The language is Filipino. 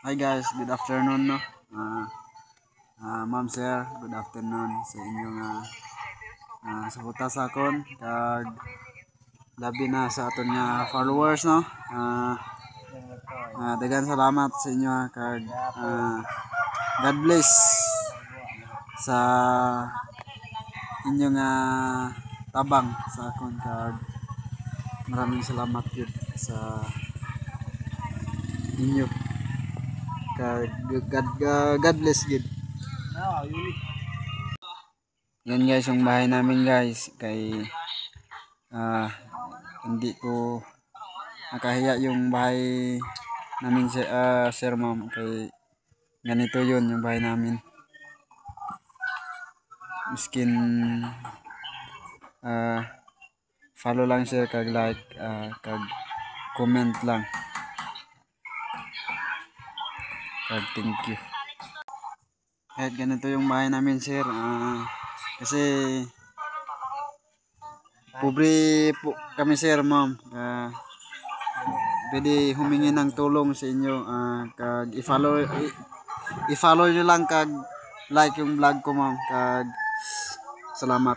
Hi guys, good afternoon no. Ma'am sir, good afternoon sa inyong suporta sa akon kag labi na sa aton nga followers no. Daghang salamat sa inyo kag God bless sa inyong tabang sa akon kag maraming salamat gid sa inyo kag God bless gid. Yan guys yung bahay namin guys kay hindi ko nakahiya yung bahay namin sir ma'am kay ganito yun yung bahay namin miskin follow lang sir kag like kag comment lang kag thank you kahit ganito yung bahay namin sir kasi pobre po kami sir ma'am pwede humingi ng tulong sa inyo kag i-follow nyo lang kag like yung vlog ko ma'am kag salamat.